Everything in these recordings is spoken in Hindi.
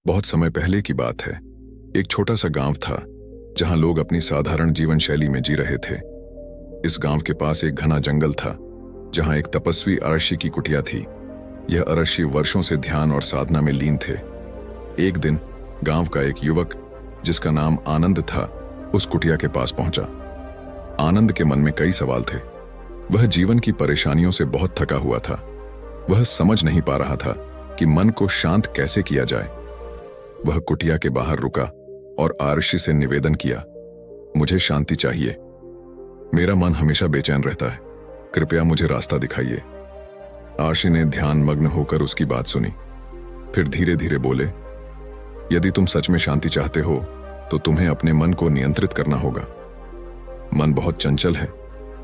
बहुत समय पहले की बात है। एक छोटा सा गांव था जहां लोग अपनी साधारण जीवन शैली में जी रहे थे। इस गांव के पास एक घना जंगल था जहां एक तपस्वी अरशी की कुटिया थी। यह अरशी वर्षों से ध्यान और साधना में लीन थे। एक दिन गांव का एक युवक जिसका नाम आनंद था उस कुटिया के पास पहुंचा। आनंद के मन में कई सवाल थे। वह जीवन की परेशानियों से बहुत थका हुआ था। वह समझ नहीं पा रहा था कि मन को शांत कैसे किया जाए। वह कुटिया के बाहर रुका और आरशी से निवेदन किया, मुझे शांति चाहिए। मेरा मन हमेशा बेचैन रहता है, कृपया मुझे रास्ता दिखाइए। आरशी ने ध्यान मग्न होकर उसकी बात सुनी, फिर धीरे धीरे बोले, यदि तुम सच में शांति चाहते हो तो तुम्हें अपने मन को नियंत्रित करना होगा। मन बहुत चंचल है,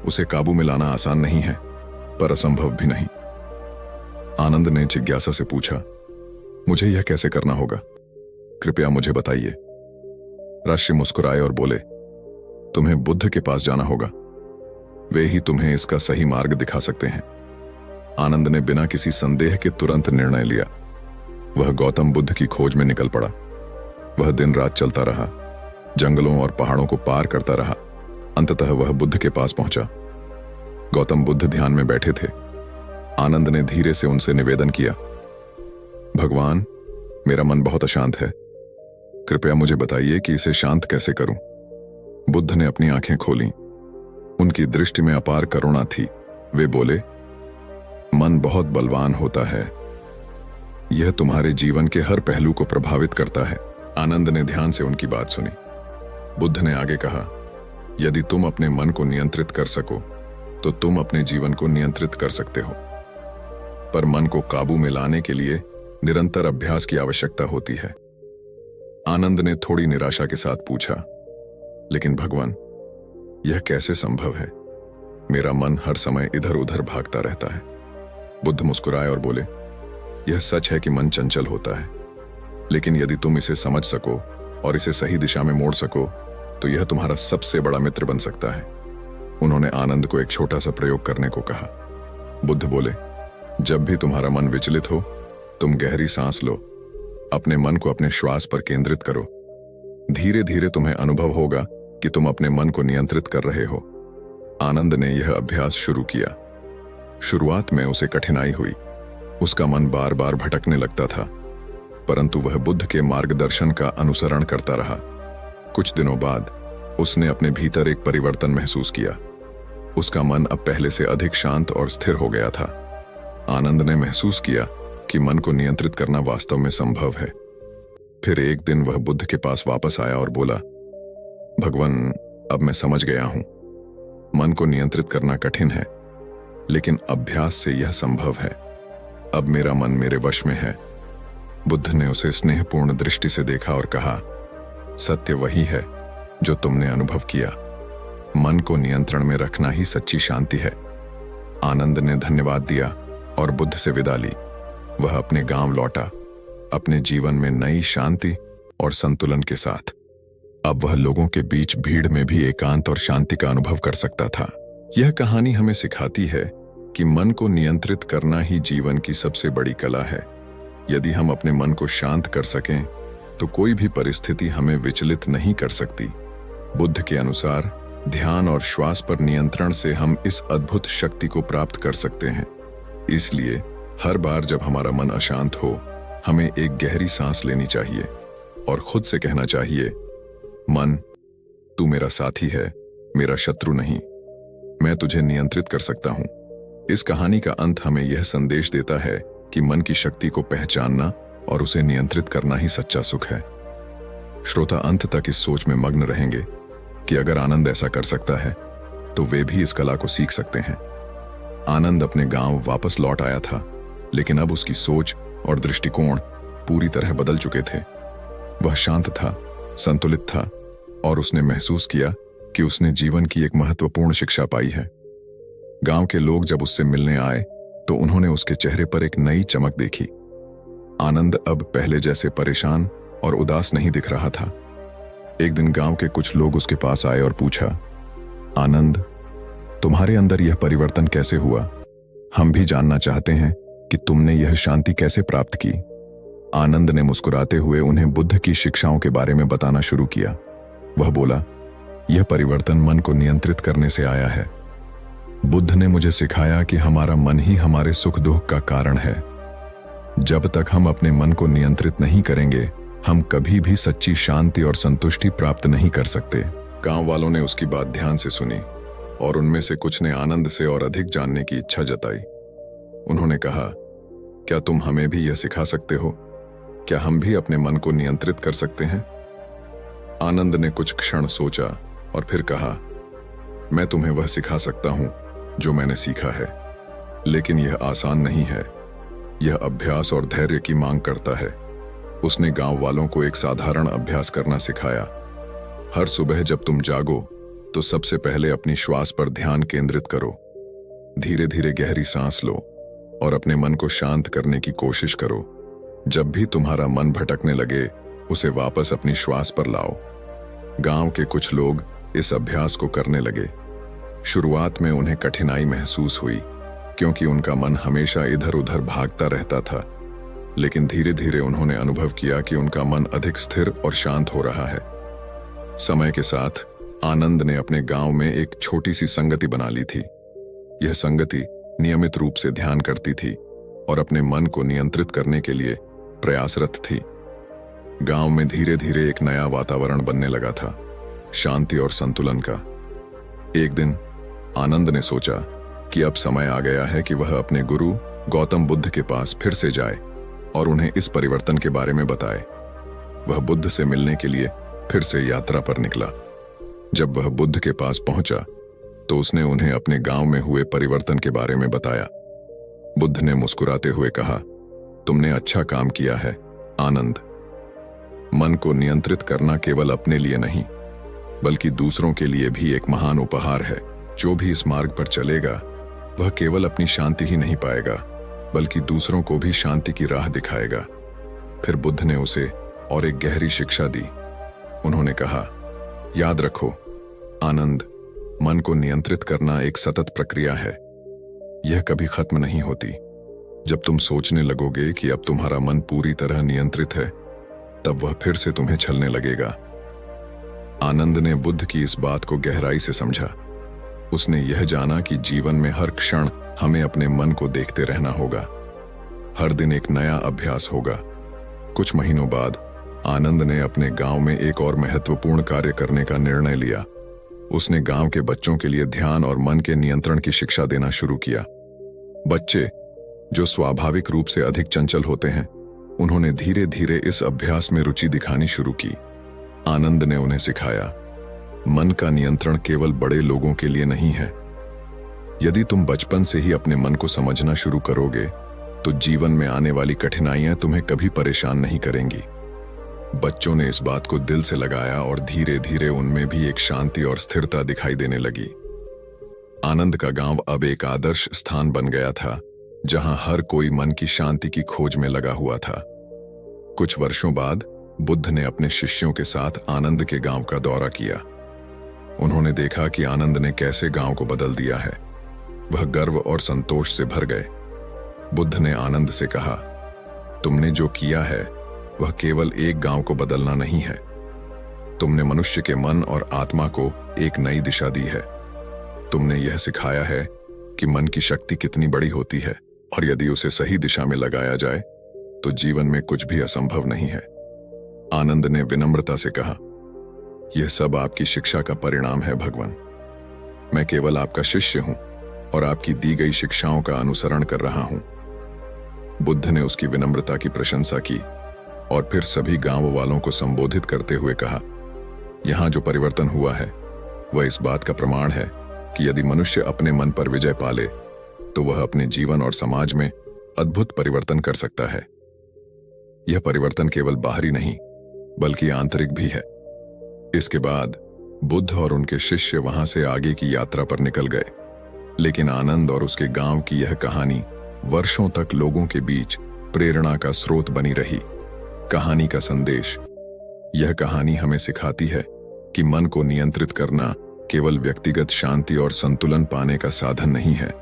उसे काबू में लाना आसान नहीं है, पर असंभव भी नहीं। आनंद ने जिज्ञासा से पूछा, मुझे यह कैसे करना होगा? कृपया मुझे बताइए। ऋषि मुस्कुराए और बोले, तुम्हें बुद्ध के पास जाना होगा, वे ही तुम्हें इसका सही मार्ग दिखा सकते हैं। आनंद ने बिना किसी संदेह के तुरंत निर्णय लिया। वह गौतम बुद्ध की खोज में निकल पड़ा। वह दिन रात चलता रहा, जंगलों और पहाड़ों को पार करता रहा। अंततः वह बुद्ध के पास पहुंचा। गौतम बुद्ध ध्यान में बैठे थे। आनंद ने धीरे से उनसे निवेदन किया, भगवान, मेरा मन बहुत अशांत है, कृपया मुझे बताइए कि इसे शांत कैसे करूं। बुद्ध ने अपनी आंखें खोलीं। उनकी दृष्टि में अपार करुणा थी। वे बोले, मन बहुत बलवान होता है, यह तुम्हारे जीवन के हर पहलू को प्रभावित करता है। आनंद ने ध्यान से उनकी बात सुनी। बुद्ध ने आगे कहा, यदि तुम अपने मन को नियंत्रित कर सको तो तुम अपने जीवन को नियंत्रित कर सकते हो, पर मन को काबू में लाने के लिए निरंतर अभ्यास की आवश्यकता होती है। आनंद ने थोड़ी निराशा के साथ पूछा, लेकिन भगवान, यह कैसे संभव है? मेरा मन हर समय इधर उधर भागता रहता है। बुद्ध मुस्कुराए और बोले, यह सच है कि मन चंचल होता है, लेकिन यदि तुम इसे समझ सको और इसे सही दिशा में मोड़ सको तो यह तुम्हारा सबसे बड़ा मित्र बन सकता है। उन्होंने आनंद को एक छोटा सा प्रयोग करने को कहा। बुद्ध बोले, जब भी तुम्हारा मन विचलित हो, तुम गहरी सांस लो, अपने मन को अपने श्वास पर केंद्रित करो। धीरे धीरे तुम्हें अनुभव होगा कि तुम अपने मन को नियंत्रित कर रहे हो। आनंद ने यह अभ्यास शुरू किया। शुरुआत में उसे कठिनाई हुई। उसका मन बार बार भटकने लगता था, परंतु वह बुद्ध के मार्गदर्शन का अनुसरण करता रहा। कुछ दिनों बाद उसने अपने भीतर एक परिवर्तन महसूस किया। उसका मन अब पहले से अधिक शांत और स्थिर हो गया था। आनंद ने महसूस किया कि मन को नियंत्रित करना वास्तव में संभव है। फिर एक दिन वह बुद्ध के पास वापस आया और बोला, भगवान, अब मैं समझ गया हूं, मन को नियंत्रित करना कठिन है, लेकिन अभ्यास से यह संभव है। अब मेरा मन मेरे वश में है। बुद्ध ने उसे स्नेहपूर्ण दृष्टि से देखा और कहा, सत्य वही है जो तुमने अनुभव किया। मन को नियंत्रण में रखना ही सच्ची शांति है। आनंद ने धन्यवाद दिया और बुद्ध से विदा ली। वह अपने गांव लौटा, अपने जीवन में नई शांति और संतुलन के साथ। अब वह लोगों के बीच भीड़ में भी एकांत और शांति का अनुभव कर सकता था। यह कहानी हमें सिखाती है कि मन को नियंत्रित करना ही जीवन की सबसे बड़ी कला है। यदि हम अपने मन को शांत कर सकें तो कोई भी परिस्थिति हमें विचलित नहीं कर सकती। बुद्ध के अनुसार ध्यान और श्वास पर नियंत्रण से हम इस अद्भुत शक्ति को प्राप्त कर सकते हैं। इसलिए हर बार जब हमारा मन अशांत हो, हमें एक गहरी सांस लेनी चाहिए और खुद से कहना चाहिए, मन, तू मेरा साथी है, मेरा शत्रु नहीं। मैं तुझे नियंत्रित कर सकता हूं। इस कहानी का अंत हमें यह संदेश देता है कि मन की शक्ति को पहचानना और उसे नियंत्रित करना ही सच्चा सुख है। श्रोता अंत तक इस सोच में मग्न रहेंगे कि अगर आनंद ऐसा कर सकता है तो वे भी इस कला को सीख सकते हैं। आनंद अपने गांव वापस लौट आया था, लेकिन अब उसकी सोच और दृष्टिकोण पूरी तरह बदल चुके थे। वह शांत था, संतुलित था और उसने महसूस किया कि उसने जीवन की एक महत्वपूर्ण शिक्षा पाई है। गांव के लोग जब उससे मिलने आए तो उन्होंने उसके चेहरे पर एक नई चमक देखी। आनंद अब पहले जैसे परेशान और उदास नहीं दिख रहा था। एक दिन गांव के कुछ लोग उसके पास आए और पूछा, आनंद, तुम्हारे अंदर यह परिवर्तन कैसे हुआ? हम भी जानना चाहते हैं कि तुमने यह शांति कैसे प्राप्त की। आनंद ने मुस्कुराते हुए उन्हें बुद्ध की शिक्षाओं के बारे में बताना शुरू किया। वह बोला, यह परिवर्तन मन को नियंत्रित करने से आया है। बुद्ध ने मुझे सिखाया कि हमारा मन ही हमारे सुख दुख का कारण है। जब तक हम अपने मन को नियंत्रित नहीं करेंगे, हम कभी भी सच्ची शांति और संतुष्टि प्राप्त नहीं कर सकते। गांव वालों ने उसकी बात ध्यान से सुनी और उनमें से कुछ ने आनंद से और अधिक जानने की इच्छा जताई। उन्होंने कहा, क्या तुम हमें भी यह सिखा सकते हो? क्या हम भी अपने मन को नियंत्रित कर सकते हैं? आनंद ने कुछ क्षण सोचा और फिर कहा, मैं तुम्हें वह सिखा सकता हूं जो मैंने सीखा है, लेकिन यह आसान नहीं है। यह अभ्यास और धैर्य की मांग करता है। उसने गांव वालों को एक साधारण अभ्यास करना सिखाया। हर सुबह जब तुम जागो तो सबसे पहले अपनी श्वास पर ध्यान केंद्रित करो। धीरे धीरे गहरी सांस लो और अपने मन को शांत करने की कोशिश करो। जब भी तुम्हारा मन भटकने लगे, उसे वापस अपनी श्वास पर लाओ। गांव के कुछ लोग इस अभ्यास को करने लगे। शुरुआत में उन्हें कठिनाई महसूस हुई, क्योंकि उनका मन हमेशा इधर उधर भागता रहता था। लेकिन धीरे धीरे उन्होंने अनुभव किया कि उनका मन अधिक स्थिर और शांत हो रहा है। समय के साथ आनंद ने अपने गांव में एक छोटी सी संगति बना ली थी। यह संगति नियमित रूप से ध्यान करती थी और अपने मन को नियंत्रित करने के लिए प्रयासरत थी। गांव में धीरे धीरे एक नया वातावरण बनने लगा था, शांति और संतुलन का। एक दिन आनंद ने सोचा कि अब समय आ गया है कि वह अपने गुरु गौतम बुद्ध के पास फिर से जाए और उन्हें इस परिवर्तन के बारे में बताए। वह बुद्ध से मिलने के लिए फिर से यात्रा पर निकला। जब वह बुद्ध के पास पहुंचा तो उसने उन्हें अपने गांव में हुए परिवर्तन के बारे में बताया। बुद्ध ने मुस्कुराते हुए कहा, तुमने अच्छा काम किया है आनंद। मन को नियंत्रित करना केवल अपने लिए नहीं, बल्कि दूसरों के लिए भी एक महान उपहार है। जो भी इस मार्ग पर चलेगा, वह केवल अपनी शांति ही नहीं पाएगा, बल्कि दूसरों को भी शांति की राह दिखाएगा। फिर बुद्ध ने उसे और एक गहरी शिक्षा दी। उन्होंने कहा, याद रखो आनंद, मन को नियंत्रित करना एक सतत प्रक्रिया है। यह कभी खत्म नहीं होती। जब तुम सोचने लगोगे कि अब तुम्हारा मन पूरी तरह नियंत्रित है, तब वह फिर से तुम्हें छलने लगेगा। आनंद ने बुद्ध की इस बात को गहराई से समझा। उसने यह जाना कि जीवन में हर क्षण हमें अपने मन को देखते रहना होगा। हर दिन एक नया अभ्यास होगा। कुछ महीनों बाद आनंद ने अपने गांव में एक और महत्वपूर्ण कार्य करने का निर्णय लिया। उसने गांव के बच्चों के लिए ध्यान और मन के नियंत्रण की शिक्षा देना शुरू किया। बच्चे, जो स्वाभाविक रूप से अधिक चंचल होते हैं, उन्होंने धीरे धीरे इस अभ्यास में रुचि दिखानी शुरू की। आनंद ने उन्हें सिखाया, मन का नियंत्रण केवल बड़े लोगों के लिए नहीं है। यदि तुम बचपन से ही अपने मन को समझना शुरू करोगे, तो जीवन में आने वाली कठिनाइयां तुम्हें कभी परेशान नहीं करेंगी। बच्चों ने इस बात को दिल से लगाया और धीरे धीरे उनमें भी एक शांति और स्थिरता दिखाई देने लगी। आनंद का गांव अब एक आदर्श स्थान बन गया था, जहां हर कोई मन की शांति की खोज में लगा हुआ था। कुछ वर्षों बाद बुद्ध ने अपने शिष्यों के साथ आनंद के गांव का दौरा किया। उन्होंने देखा कि आनंद ने कैसे गांव को बदल दिया है। वह गर्व और संतोष से भर गए। बुद्ध ने आनंद से कहा, तुमने जो किया है वह केवल एक गांव को बदलना नहीं है, तुमने मनुष्य के मन और आत्मा को एक नई दिशा दी है। तुमने यह सिखाया है कि मन की शक्ति कितनी बड़ी होती है और यदि उसे सही दिशा में लगाया जाए तो जीवन में कुछ भी असंभव नहीं है। आनंद ने विनम्रता से कहा, यह सब आपकी शिक्षा का परिणाम है भगवान। मैं केवल आपका शिष्य हूं और आपकी दी गई शिक्षाओं का अनुसरण कर रहा हूं। बुद्ध ने उसकी विनम्रता की प्रशंसा की और फिर सभी गांव वालों को संबोधित करते हुए कहा, यहां जो परिवर्तन हुआ है वह इस बात का प्रमाण है कि यदि मनुष्य अपने मन पर विजय पाले तो वह अपने जीवन और समाज में अद्भुत परिवर्तन कर सकता है। यह परिवर्तन केवल बाहरी नहीं बल्कि आंतरिक भी है। इसके बाद बुद्ध और उनके शिष्य वहां से आगे की यात्रा पर निकल गए, लेकिन आनंद और उसके गांव की यह कहानी वर्षों तक लोगों के बीच प्रेरणा का स्रोत बनी रही। कहानी का संदेश, यह कहानी हमें सिखाती है कि मन को नियंत्रित करना केवल व्यक्तिगत शांति और संतुलन पाने का साधन नहीं है,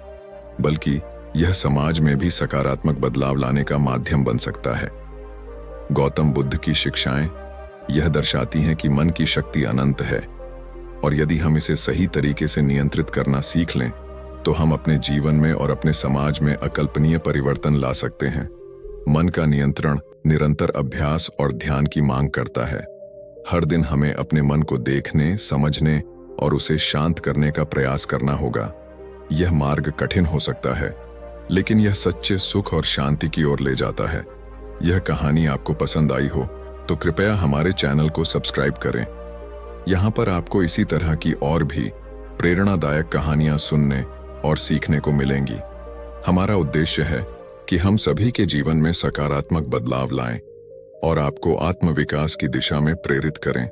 बल्कि यह समाज में भी सकारात्मक बदलाव लाने का माध्यम बन सकता है। गौतम बुद्ध की शिक्षाएं यह दर्शाती हैं कि मन की शक्ति अनंत है और यदि हम इसे सही तरीके से नियंत्रित करना सीख लें तो हम अपने जीवन में और अपने समाज में अकल्पनीय परिवर्तन ला सकते हैं। मन का नियंत्रण निरंतर अभ्यास और ध्यान की मांग करता है। हर दिन हमें अपने मन को देखने, समझने और उसे शांत करने का प्रयास करना होगा। यह मार्ग कठिन हो सकता है, लेकिन यह सच्चे सुख और शांति की ओर ले जाता है। यह कहानी आपको पसंद आई हो तो कृपया हमारे चैनल को सब्सक्राइब करें। यहाँ पर आपको इसी तरह की और भी प्रेरणादायक कहानियां सुनने और सीखने को मिलेंगी। हमारा उद्देश्य है कि हम सभी के जीवन में सकारात्मक बदलाव लाएं और आपको आत्मविकास की दिशा में प्रेरित करें।